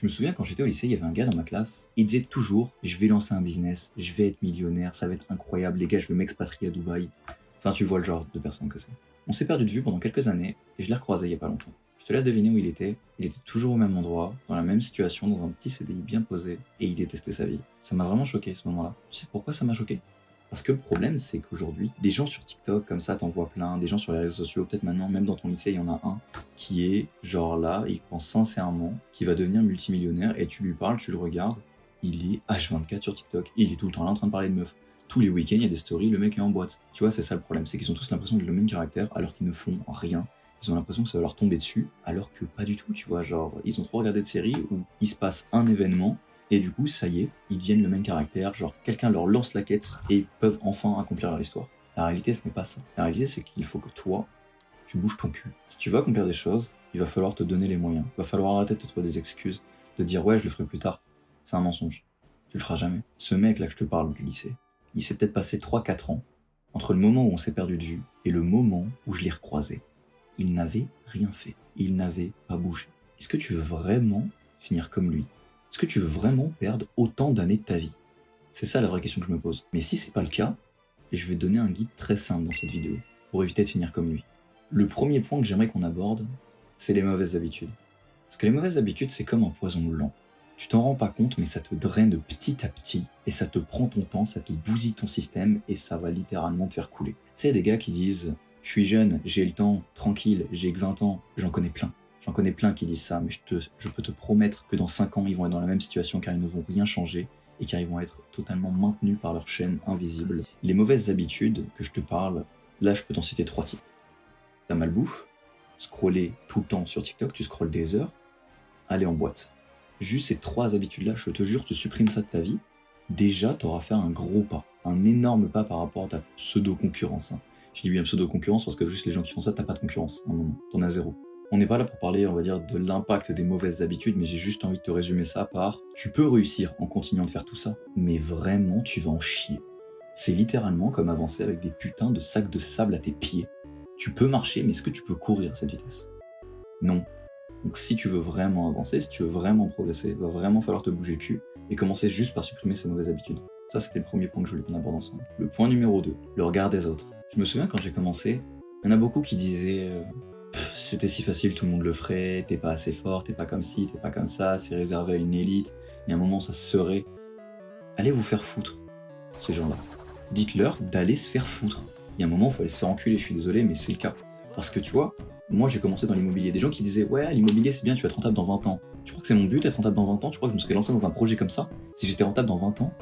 Je me souviens quand j'étais au lycée, il y avait un gars dans ma classe, il disait toujours je vais lancer un business, je vais être millionnaire, ça va être incroyable, les gars, je vais m'expatrier à Dubaï. Enfin, tu vois le genre de personne que c'est. On s'est perdu de vue pendant quelques années et je l'ai recroisé il y a pas longtemps. Je te laisse deviner où il était. Il était toujours au même endroit, dans la même situation, dans un petit CDI bien posé, et il détestait sa vie. Ça m'a vraiment choqué ce moment-là. Tu sais pourquoi ça m'a choqué? Parce que le problème, c'est qu'aujourd'hui, des gens sur TikTok, comme ça, t'en vois plein, des gens sur les réseaux sociaux, peut-être maintenant, même dans ton lycée, il y en a un, qui est genre là, il pense sincèrement qu'il va devenir multimillionnaire, et tu lui parles, tu le regardes, il est H24 sur TikTok, il est tout le temps là en train de parler de meufs. Tous les week-ends, il y a des stories, le mec est en boîte. Tu vois, c'est ça le problème, c'est qu'ils ont tous l'impression de le même caractère, alors qu'ils ne font rien. Ils ont l'impression que ça va leur tomber dessus, alors que pas du tout, tu vois, genre, ils ont trop regardé de séries où il se passe un événement, et du coup, ça y est, ils deviennent le même caractère, genre quelqu'un leur lance la quête et ils peuvent enfin accomplir leur histoire. La réalité, ce n'est pas ça. La réalité, c'est qu'il faut que toi, tu bouges ton cul. Si tu veux accomplir des choses, il va falloir te donner les moyens. Il va falloir arrêter de te trouver des excuses, de dire ouais, je le ferai plus tard. C'est un mensonge. Tu le feras jamais. Ce mec là que je te parle du lycée, il s'est peut-être passé 3-4 ans entre le moment où on s'est perdu de vue et le moment où je l'ai recroisé. Il n'avait rien fait. Il n'avait pas bougé. Est-ce que tu veux vraiment finir comme lui? Est-ce que tu veux vraiment perdre autant d'années de ta vie? C'est ça la vraie question que je me pose. Mais si c'est pas le cas, je vais te donner un guide très simple dans cette vidéo pour éviter de finir comme lui. Le premier point que j'aimerais qu'on aborde, c'est les mauvaises habitudes. Parce que les mauvaises habitudes, c'est comme un poison lent. Tu t'en rends pas compte, mais ça te draine de petit à petit, et ça te prend ton temps, ça te bousille ton système, et ça va littéralement te faire couler. Tu sais, des gars qui disent « Je suis jeune, j'ai le temps, tranquille, j'ai que 20 ans », j'en connais plein. J'en connais plein qui disent ça, mais je peux te promettre que dans 5 ans, ils vont être dans la même situation car ils ne vont rien changer et car ils vont être totalement maintenus par leur chaîne invisible. Les mauvaises habitudes que je te parle, là je peux t'en citer 3 types. La malbouffe, scroller tout le temps sur TikTok, tu scrolles des heures, aller en boîte. Juste ces 3 habitudes-là, je te jure, tu supprimes ça de ta vie, déjà t'auras fait un gros pas, un énorme pas par rapport à ta pseudo-concurrence. Je dis bien pseudo-concurrence parce que juste les gens qui font ça, t'as pas de concurrence à un moment, t'en as zéro. On n'est pas là pour parler, on va dire, de l'impact des mauvaises habitudes, mais j'ai juste envie de te résumer ça par tu peux réussir en continuant de faire tout ça, mais vraiment tu vas en chier. C'est littéralement comme avancer avec des putains de sacs de sable à tes pieds. Tu peux marcher, mais est-ce que tu peux courir à cette vitesse? Non. Donc si tu veux vraiment avancer, si tu veux vraiment progresser, il va vraiment falloir te bouger le cul et commencer juste par supprimer ces mauvaises habitudes. Ça, c'était le premier point que je voulais qu'on aborde ensemble. Le point numéro 2, le regard des autres. Je me souviens quand j'ai commencé, il y en a beaucoup qui disaient c'était si facile, tout le monde le ferait, t'es pas assez fort, t'es pas comme ci, t'es pas comme ça, c'est réservé à une élite, il y a un moment ça se serait. Allez vous faire foutre, ces gens-là. Dites-leur d'aller se faire foutre. Il y a un moment, il faut aller se faire enculer, je suis désolé, mais c'est le cas. Parce que tu vois, moi j'ai commencé dans l'immobilier. Des gens qui disaient ouais, l'immobilier c'est bien, tu vas être rentable dans 20 ans. Tu crois que c'est mon but d'être rentable dans 20 ans? Tu crois que je me serais lancé dans un projet comme ça si j'étais rentable dans 20 ans?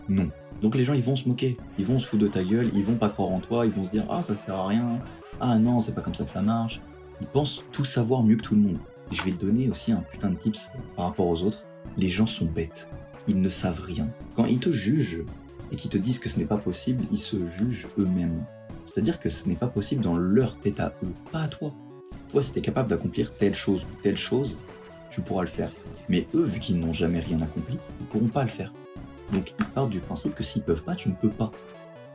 Non. Donc les gens ils vont se moquer, ils vont se foutre de ta gueule, ils vont pas croire en toi, ils vont se dire ah ça sert à rien, ah non c'est pas comme ça que ça marche. Ils pensent tout savoir mieux que tout le monde. Je vais te donner aussi un putain de tips par rapport aux autres. Les gens sont bêtes, ils ne savent rien. Quand ils te jugent et qu'ils te disent que ce n'est pas possible, ils se jugent eux-mêmes. C'est-à-dire que ce n'est pas possible dans leur tête à eux, pas à toi. Toi si t'es capable d'accomplir telle chose ou telle chose, tu pourras le faire. Mais eux, vu qu'ils n'ont jamais rien accompli, ils pourront pas le faire. Donc ils partent du principe que s'ils peuvent pas, tu ne peux pas.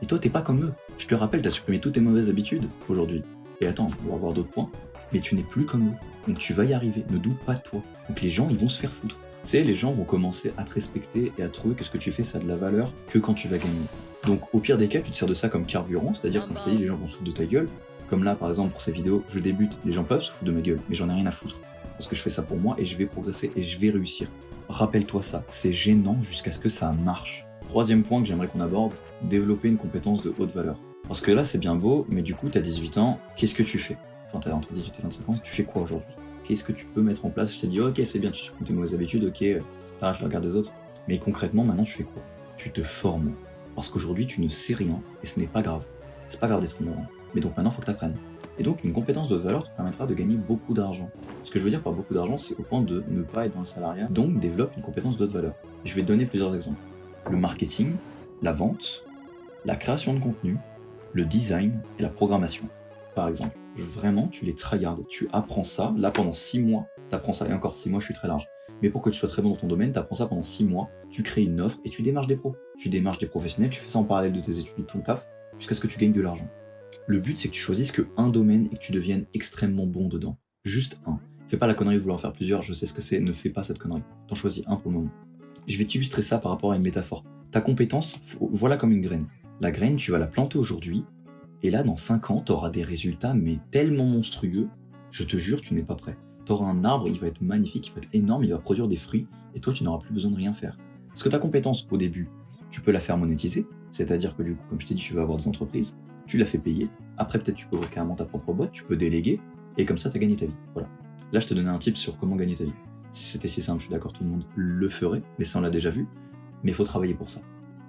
Et toi, t'es pas comme eux. Je te rappelle, t'as supprimé toutes tes mauvaises habitudes aujourd'hui. Et attends, on va voir d'autres points. Mais tu n'es plus comme eux. Donc tu vas y arriver, ne doute pas de toi. Donc les gens, ils vont se faire foutre. Tu sais, les gens vont commencer à te respecter et à trouver que ce que tu fais, ça a de la valeur que quand tu vas gagner. Donc au pire des cas, tu te sers de ça comme carburant, c'est-à-dire comme je t'ai dit, les gens vont se foutre de ta gueule. Comme là, par exemple, pour ces vidéos, je débute, les gens peuvent se foutre de ma gueule, mais j'en ai rien à foutre. Parce que je fais ça pour moi et je vais progresser et je vais réussir. Rappelle-toi ça, c'est gênant jusqu'à ce que ça marche. Troisième point que j'aimerais qu'on aborde, développer une compétence de haute valeur. Parce que là, c'est bien beau, mais du coup, t'as 18 ans, qu'est-ce que tu fais? Enfin, t'as entre 18 et 25 ans, tu fais quoi aujourd'hui? Qu'est-ce que tu peux mettre en place? Je t'ai dit, ok, c'est bien, tu supprimes tes mauvaises habitudes, ok, t'arrêtes le regard des autres. Mais concrètement, maintenant, tu fais quoi? Tu te formes. Parce qu'aujourd'hui, tu ne sais rien, et ce n'est pas grave. C'est pas grave d'être ignorant. Mais donc maintenant, il faut que t'apprennes. Et donc, une compétence de haute valeur te permettra de gagner beaucoup d'argent. Ce que je veux dire par beaucoup d'argent, c'est au point de ne pas être dans le salariat. Donc, développe une compétence de haute valeur. Je vais te donner plusieurs exemples. Le marketing, la vente, la création de contenu, le design et la programmation. Par exemple, vraiment, tu les tryhards. Tu apprends ça, là, pendant 6 mois, t'apprends ça. Et encore 6 mois, je suis très large. Mais pour que tu sois très bon dans ton domaine, t'apprends ça pendant 6 mois, tu crées une offre et tu démarches des pros. Tu démarches des professionnels, tu fais ça en parallèle de tes études ou de ton taf, jusqu'à ce que tu gagnes de l'argent. Le but, c'est que tu choisisses que un domaine et que tu deviennes extrêmement bon dedans. Juste un. Fais pas la connerie de vouloir faire plusieurs, je sais ce que c'est, ne fais pas cette connerie. T'en choisis un pour le moment. Je vais t'illustrer ça par rapport à une métaphore. Ta compétence, voilà comme une graine. La graine, tu vas la planter aujourd'hui, et là, dans 5 ans, tu auras des résultats, mais tellement monstrueux, je te jure, tu n'es pas prêt. Tu auras un arbre, il va être magnifique, il va être énorme, il va produire des fruits, et toi, tu n'auras plus besoin de rien faire. Parce que ta compétence, au début, tu peux la faire monétiser, c'est-à-dire que du coup, comme je t'ai dit, tu vas avoir des entreprises, tu la fais payer, après peut-être tu peux ouvrir carrément ta propre boîte, tu peux déléguer, et comme ça, tu as gagné ta vie. Voilà. Là, je te donnais un tip sur comment gagner ta vie. Si c'était si simple, je suis d'accord, tout le monde le ferait, mais ça, on l'a déjà vu, mais il faut travailler pour ça.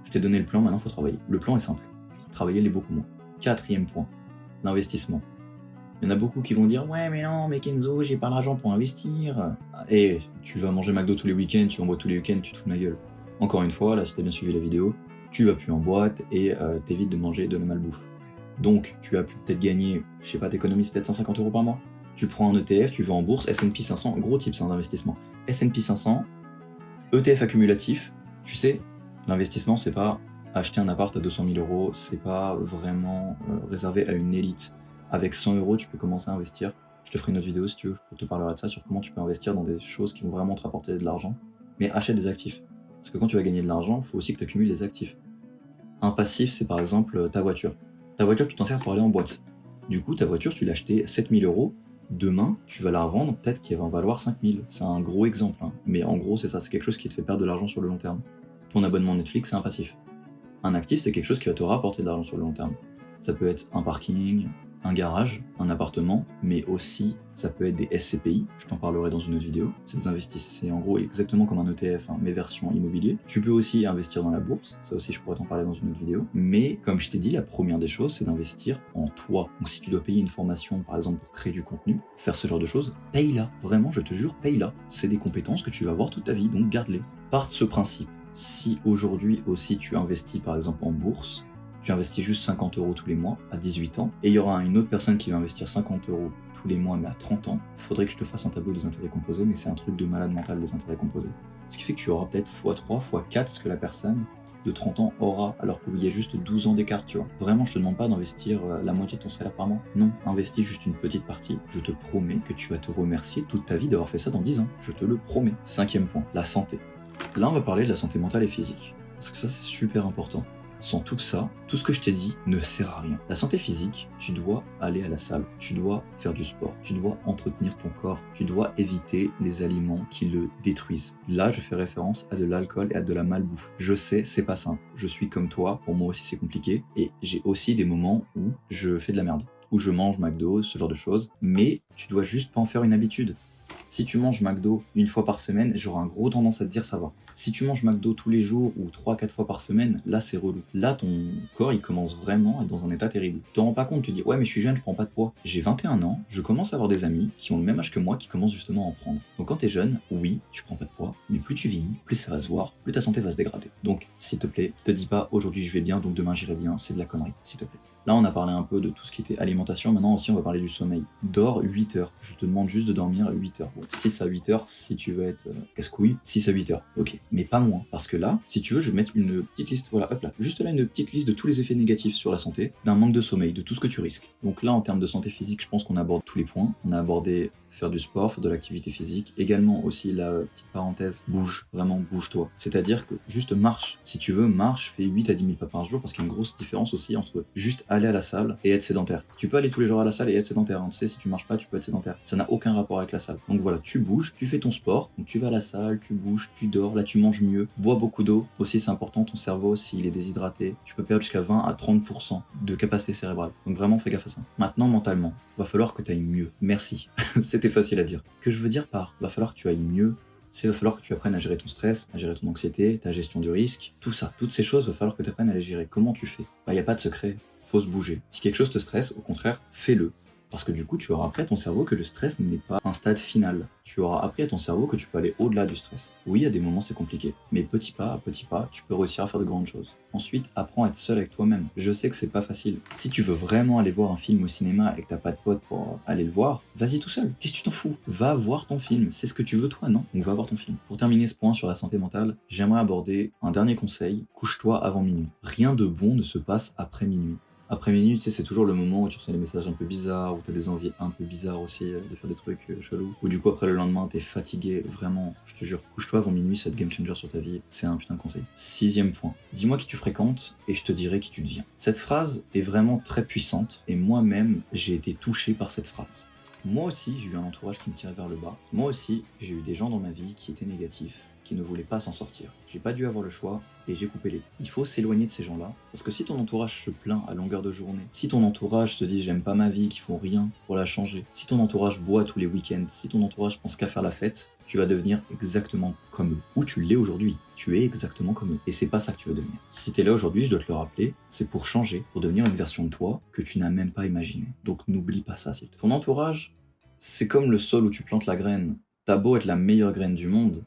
Je t'ai donné le plan, maintenant, il faut travailler. Le plan est simple. Travailler l'est beaucoup moins. 4e point, l'investissement. Il y en a beaucoup qui vont dire « Ouais, mais non, mais Kenzo, j'ai pas l'argent pour investir. » Et tu vas manger McDo tous les week-ends, tu vas en boîte tous les week-ends, tu te fous de ma gueule. Encore une fois, là, si t'as bien suivi la vidéo, tu vas plus en boîte et t'évites de manger de la malbouffe. Donc, tu as pu peut-être gagner, je sais pas, t'économises peut-être 150 € par mois. Tu prends un ETF, tu vas en bourse, S&P 500, gros tips d'investissement. S&P 500, ETF accumulatif, tu sais, l'investissement, c'est pas acheter un appart à 200 000 €, c'est pas vraiment réservé à une élite. Avec 100 €, tu peux commencer à investir. Je te ferai une autre vidéo si tu veux, je te parlerai de ça, sur comment tu peux investir dans des choses qui vont vraiment te rapporter de l'argent. Mais achète des actifs. Parce que quand tu vas gagner de l'argent, il faut aussi que tu accumules des actifs. Un passif, c'est par exemple ta voiture. Ta voiture, tu t'en sers pour aller en boîte. Du coup, ta voiture, tu l'as achetée 7 000 €. Demain, tu vas la revendre, peut-être qu'elle va en valoir 5 000. C'est un gros exemple, hein. Mais en gros, c'est ça, c'est quelque chose qui te fait perdre de l'argent sur le long terme. Ton abonnement Netflix, c'est un passif. Un actif, c'est quelque chose qui va te rapporter de l'argent sur le long terme. Ça peut être un parking, un garage, un appartement, mais aussi ça peut être des SCPI, je t'en parlerai dans une autre vidéo. C'est en gros exactement comme un ETF, hein, mais version immobilier. Tu peux aussi investir dans la bourse, ça aussi je pourrais t'en parler dans une autre vidéo. Mais comme je t'ai dit, la première des choses, c'est d'investir en toi. Donc si tu dois payer une formation, par exemple pour créer du contenu, faire ce genre de choses, paye-la. Vraiment, je te jure, paye-la. C'est des compétences que tu vas avoir toute ta vie, donc garde-les. Part de ce principe. Si aujourd'hui aussi tu investis par exemple en bourse, tu investis juste 50 € tous les mois à 18 ans, et il y aura une autre personne qui va investir 50 € tous les mois mais à 30 ans, il faudrait que je te fasse un tableau des intérêts composés, mais c'est un truc de malade mental les intérêts composés. Ce qui fait que tu auras peut-être x3, x4 ce que la personne de 30 ans aura, alors qu'il y a juste 12 ans d'écart, tu vois. Vraiment, je te demande pas d'investir la moitié de ton salaire par mois. Non, investis juste une petite partie. Je te promets que tu vas te remercier toute ta vie d'avoir fait ça dans 10 ans. Je te le promets. 5e point, la santé. Là, on va parler de la santé mentale et physique. Parce que ça, c'est super important. Sans tout ça, tout ce que je t'ai dit ne sert à rien. La santé physique, tu dois aller à la salle, tu dois faire du sport, tu dois entretenir ton corps, tu dois éviter les aliments qui le détruisent. Là, je fais référence à de l'alcool et à de la malbouffe. Je sais, c'est pas simple. Je suis comme toi, pour moi aussi c'est compliqué. Et j'ai aussi des moments où je fais de la merde, où je mange McDo, ce genre de choses. Mais tu dois juste pas en faire une habitude. Si tu manges McDo une fois par semaine, j'aurai un gros tendance à te dire ça va. Si tu manges McDo tous les jours ou 3-4 fois par semaine, là c'est relou. Là ton corps il commence vraiment à être dans un état terrible. Tu t'en rends pas compte, tu te dis ouais mais je suis jeune, je prends pas de poids. J'ai 21 ans, je commence à avoir des amis qui ont le même âge que moi qui commencent justement à en prendre. Donc quand t'es jeune, oui, tu prends pas de poids, mais plus tu vieillis, plus ça va se voir, plus ta santé va se dégrader. Donc s'il te plaît, te dis pas aujourd'hui je vais bien donc demain j'irai bien, c'est de la connerie, s'il te plaît. Là, on a parlé un peu de tout ce qui était alimentation. Maintenant aussi, on va parler du sommeil. Dors 8 heures. Je te demande juste de dormir 8 heures. Bon, 6 à 8 heures si tu veux être casse-couille. 6 à 8 heures. Ok. Mais pas moins. Parce que là, si tu veux, je vais mettre une petite liste. Voilà, hop là. Juste là, une petite liste de tous les effets négatifs sur la santé, d'un manque de sommeil, de tout ce que tu risques. Donc là, en termes de santé physique, je pense qu'on aborde tous les points. On a abordé faire du sport, faire de l'activité physique. Également aussi, la petite parenthèse, bouge. Vraiment, bouge-toi. C'est-à-dire que juste marche. Si tu veux, marche, fais 8 à 10 000 pas par jour parce qu'il y a une grosse différence aussi entre juste aller à la salle et être sédentaire. Tu peux aller tous les jours à la salle et être sédentaire, hein. Tu sais, si tu marches pas, tu peux être sédentaire. Ça n'a aucun rapport avec la salle. Donc voilà, tu bouges, tu fais ton sport, donc tu vas à la salle, tu bouges, tu dors, là tu manges mieux, bois beaucoup d'eau. Aussi, c'est important, ton cerveau, s'il est déshydraté, tu peux perdre jusqu'à 20 à 30% de capacité cérébrale. Donc vraiment, fais gaffe à ça. Maintenant, mentalement, va falloir que tu ailles mieux. Merci. C'était facile à dire. Que je veux dire par va falloir que tu ailles mieux, c'est va falloir que tu apprennes à gérer ton stress, à gérer ton anxiété, ta gestion du risque, tout ça, toutes ces choses, va falloir que tu apprennes à les gérer. Comment tu fais? Bah, y a pas de secret. Faut se bouger. Si quelque chose te stresse, au contraire, fais-le. Parce que du coup, tu auras appris à ton cerveau que le stress n'est pas un stade final. Tu auras appris à ton cerveau que tu peux aller au-delà du stress. Oui, à des moments, c'est compliqué. Mais petit pas à petit pas, tu peux réussir à faire de grandes choses. Ensuite, apprends à être seul avec toi-même. Je sais que c'est pas facile. Si tu veux vraiment aller voir un film au cinéma et que t'as pas de pote pour aller le voir, vas-y tout seul. Qu'est-ce que tu t'en fous? Va voir ton film. C'est ce que tu veux toi, non? Donc va voir ton film. Pour terminer ce point sur la santé mentale, j'aimerais aborder un dernier conseil. Couche-toi avant minuit. Rien de bon ne se passe après minuit. Après minuit, tu sais, c'est toujours le moment où tu reçois des messages un peu bizarres, où t'as des envies un peu bizarres aussi de faire des trucs chelous. Ou du coup, après le lendemain, t'es fatigué, vraiment, je te jure, couche-toi avant minuit, c'est game changer sur ta vie, c'est un putain de conseil. 6e point, dis-moi qui tu fréquentes et je te dirai qui tu deviens. Cette phrase est vraiment très puissante et moi-même, j'ai été touché par cette phrase. Moi aussi, j'ai eu un entourage qui me tirait vers le bas. Moi aussi, j'ai eu des gens dans ma vie qui étaient négatifs, qui ne voulaient pas s'en sortir. J'ai pas dû avoir le choix et j'ai coupé les ponts. Il faut s'éloigner de ces gens-là, parce que si ton entourage se plaint à longueur de journée, si ton entourage te dit j'aime pas ma vie, qu'ils font rien pour la changer, si ton entourage boit tous les week-ends, si ton entourage pense qu'à faire la fête, tu vas devenir exactement comme eux. Ou tu l'es aujourd'hui, tu es exactement comme eux. Et c'est pas ça que tu vas devenir. Si t'es là aujourd'hui, je dois te le rappeler, c'est pour changer, pour devenir une version de toi que tu n'as même pas imaginée. Donc n'oublie pas ça, s'il te plaît. Ton entourage, c'est comme le sol où tu plantes la graine. T'as beau être la meilleure graine du monde,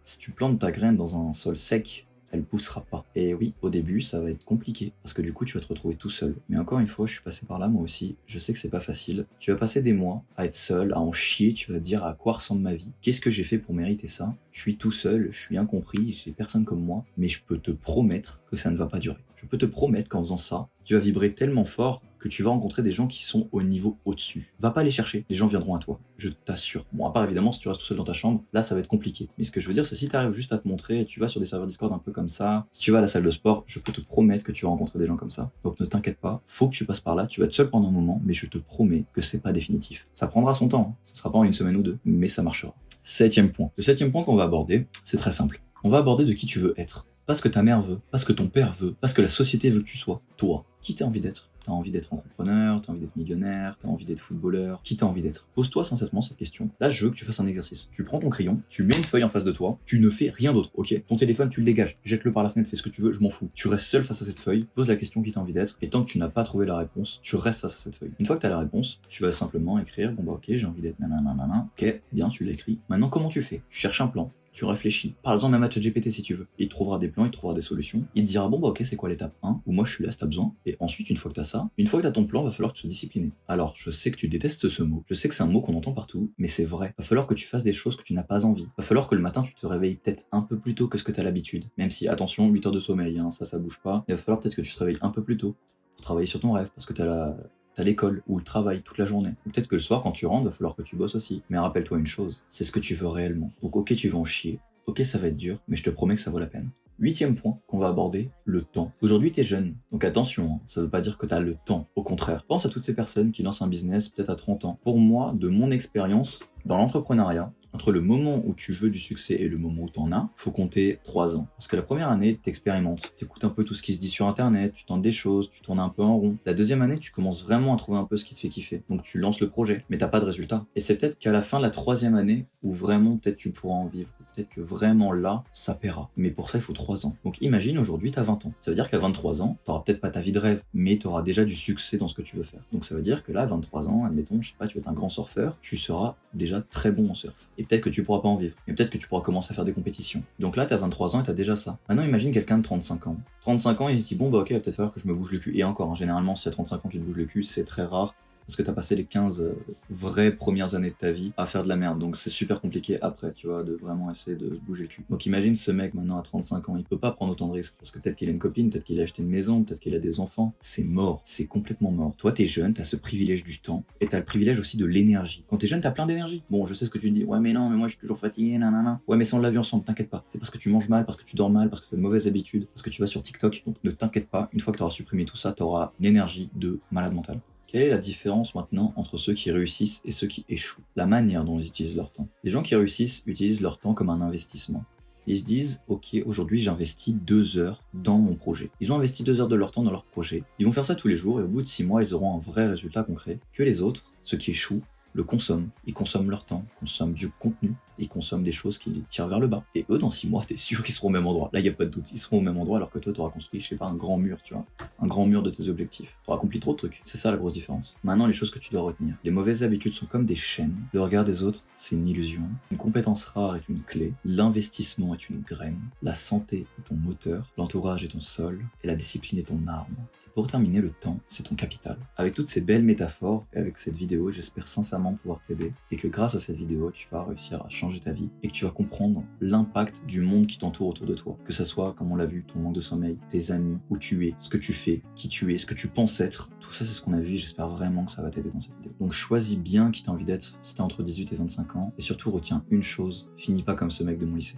si tu plantes ta graine dans un sol sec, elle poussera pas. Et oui, au début, ça va être compliqué, parce que du coup, tu vas te retrouver tout seul. Mais encore une fois, je suis passé par là, moi aussi. Je sais que c'est pas facile. Tu vas passer des mois à être seul, à en chier, tu vas te dire à quoi ressemble ma vie. Qu'est-ce que j'ai fait pour mériter ça? Je suis tout seul, je suis incompris, j'ai personne comme moi, mais je peux te promettre que ça ne va pas durer. Je peux te promettre qu'en faisant ça, tu vas vibrer tellement fort que tu vas rencontrer des gens qui sont au niveau au-dessus. Va pas les chercher, les gens viendront à toi, je t'assure. Bon, à part évidemment si tu restes tout seul dans ta chambre, là ça va être compliqué. Mais ce que je veux dire, c'est si tu arrives juste à te montrer, tu vas sur des serveurs Discord un peu comme ça, si tu vas à la salle de sport, je peux te promettre que tu vas rencontrer des gens comme ça. Donc ne t'inquiète pas, faut que tu passes par là, tu vas être seul pendant un moment, mais je te promets que c'est pas définitif. Ça prendra son temps, ça sera pas en une semaine ou deux, mais ça marchera. 7e point. Le 7e point qu'on va aborder, c'est très simple. On va aborder de qui tu veux être. Pas ce que ta mère veut, pas ce que ton père veut, pas ce que la société veut que tu sois. Toi, qui t'as envie d'être? T'as envie d'être entrepreneur, t'as envie d'être millionnaire, t'as envie d'être footballeur, qui t'as envie d'être? Pose-toi sincèrement cette question. Là, je veux que tu fasses un exercice. Tu prends ton crayon, tu mets une feuille en face de toi, tu ne fais rien d'autre, ok? Ton téléphone, tu le dégages, jette-le par la fenêtre, fais ce que tu veux, je m'en fous. Tu restes seul face à cette feuille, pose la question qui t'as envie d'être, et tant que tu n'as pas trouvé la réponse, tu restes face à cette feuille. Une fois que t'as la réponse, tu vas simplement écrire, bon bah ok, j'ai envie d'être nanana, ok, bien, tu l'as écrit. Maintenant, comment tu fais? Tu cherches un plan. Tu réfléchis. Parle-en même à ChatGPT si tu veux. Il te trouvera des plans, il te trouvera des solutions. Il te dira, bon bah ok, c'est quoi l'étape 1? Ou moi je suis là si t'as besoin. Et ensuite, une fois que t'as ça, une fois que t'as ton plan, va falloir que tu sois discipliné. Alors, je sais que tu détestes ce mot. Je sais que c'est un mot qu'on entend partout, mais c'est vrai. Va falloir que tu fasses des choses que tu n'as pas envie. Va falloir que le matin, tu te réveilles peut-être un peu plus tôt que ce que t'as l'habitude. Même si, attention, 8 heures de sommeil, hein, ça bouge pas. Il va falloir peut-être que tu te réveilles un peu plus tôt pour travailler sur ton rêve, parce que t'as l'école ou le travail toute la journée. Ou peut-être que le soir, quand tu rentres, va falloir que tu bosses aussi. Mais rappelle-toi une chose, c'est ce que tu veux réellement. Donc ok, tu vas en chier. Ok, ça va être dur, mais je te promets que ça vaut la peine. 8e point qu'on va aborder, le temps. Aujourd'hui, t'es jeune, donc attention, hein, ça veut pas dire que t'as le temps. Au contraire, pense à toutes ces personnes qui lancent un business peut-être à 30 ans. Pour moi, de mon expérience, dans l'entrepreneuriat, entre le moment où tu veux du succès et le moment où t'en as, faut compter 3 ans. Parce que la première année, t'expérimentes, t'écoutes un peu tout ce qui se dit sur internet, tu tentes des choses, tu tournes un peu en rond. La deuxième année, tu commences vraiment à trouver un peu ce qui te fait kiffer. Donc tu lances le projet, mais t'as pas de résultat. Et c'est peut-être qu'à la fin de la 3e année, où vraiment peut-être tu pourras en vivre. Peut-être que vraiment là, ça paiera. Mais pour ça, il faut 3 ans. Donc imagine aujourd'hui, t'as 20 ans. Ça veut dire qu'à 23 ans, t'auras peut-être pas ta vie de rêve, mais t'auras déjà du succès dans ce que tu veux faire. Donc ça veut dire que là, à 23 ans, admettons, je sais pas, tu vas être un grand surfeur, tu seras déjà très bon en surf. Et peut-être que tu pourras pas en vivre. Mais peut-être que tu pourras commencer à faire des compétitions. Donc là, t'as 23 ans et t'as déjà ça. Maintenant, imagine quelqu'un de 35 ans. 35 ans, il se dit, bon bah ok, il va peut-être falloir que je me bouge le cul. Et encore, hein, généralement, si à 35 ans tu te bouges le cul, c'est très rare. Parce que t'as passé les 15 vraies premières années de ta vie à faire de la merde. Donc c'est super compliqué après, tu vois, de vraiment essayer de bouger le cul. Donc imagine ce mec maintenant à 35 ans, il peut pas prendre autant de risques. Parce que peut-être qu'il a une copine, peut-être qu'il a acheté une maison, peut-être qu'il a des enfants. C'est mort, c'est complètement mort. Toi t'es jeune, t'as ce privilège du temps, et t'as le privilège aussi de l'énergie. Quand t'es jeune, t'as plein d'énergie. Bon, je sais ce que tu te dis, ouais mais non, mais moi je suis toujours fatigué, nanana. Ouais mais ça on l'a vu ensemble, t'inquiète pas. C'est parce que tu manges mal, parce que tu dors mal, parce que t'as de mauvaises habitudes, parce que tu vas sur TikTok. Donc ne t'inquiète pas, une fois que t'auras supprimé tout ça, t'auras une énergie de malade mental. Quelle est la différence maintenant entre ceux qui réussissent et ceux qui échouent? La manière dont ils utilisent leur temps. Les gens qui réussissent utilisent leur temps comme un investissement. Ils se disent, ok, aujourd'hui j'investis 2 heures dans mon projet. Ils ont investi 2 heures de leur temps dans leur projet. Ils vont faire ça tous les jours et au bout de 6 mois, ils auront un vrai résultat concret. Que les autres, ceux qui échouent, le consomment. Ils consomment leur temps, consomment du contenu, ils consomment des choses qui les tirent vers le bas. Et eux, dans 6 mois, t'es sûr qu'ils seront au même endroit. Là, il n'y a pas de doute, ils seront au même endroit alors que toi, t'auras construit, je sais pas, un grand mur, tu vois. Un grand mur de tes objectifs. T'auras accompli trop de trucs. C'est ça la grosse différence. Maintenant, les choses que tu dois retenir. Les mauvaises habitudes sont comme des chaînes. Le regard des autres, c'est une illusion. Une compétence rare est une clé. L'investissement est une graine. La santé est ton moteur. L'entourage est ton sol. Et la discipline est ton arme. Pour terminer, le temps, c'est ton capital. Avec toutes ces belles métaphores et avec cette vidéo, j'espère sincèrement pouvoir t'aider et que grâce à cette vidéo, tu vas réussir à changer ta vie et que tu vas comprendre l'impact du monde qui t'entoure autour de toi. Que ça soit, comme on l'a vu, ton manque de sommeil, tes amis, où tu es, ce que tu fais, qui tu es, ce que tu penses être. Tout ça, c'est ce qu'on a vu. J'espère vraiment que ça va t'aider dans cette vidéo. Donc choisis bien qui t'as envie d'être si t'as entre 18 et 25 ans et surtout retiens une chose, finis pas comme ce mec de mon lycée.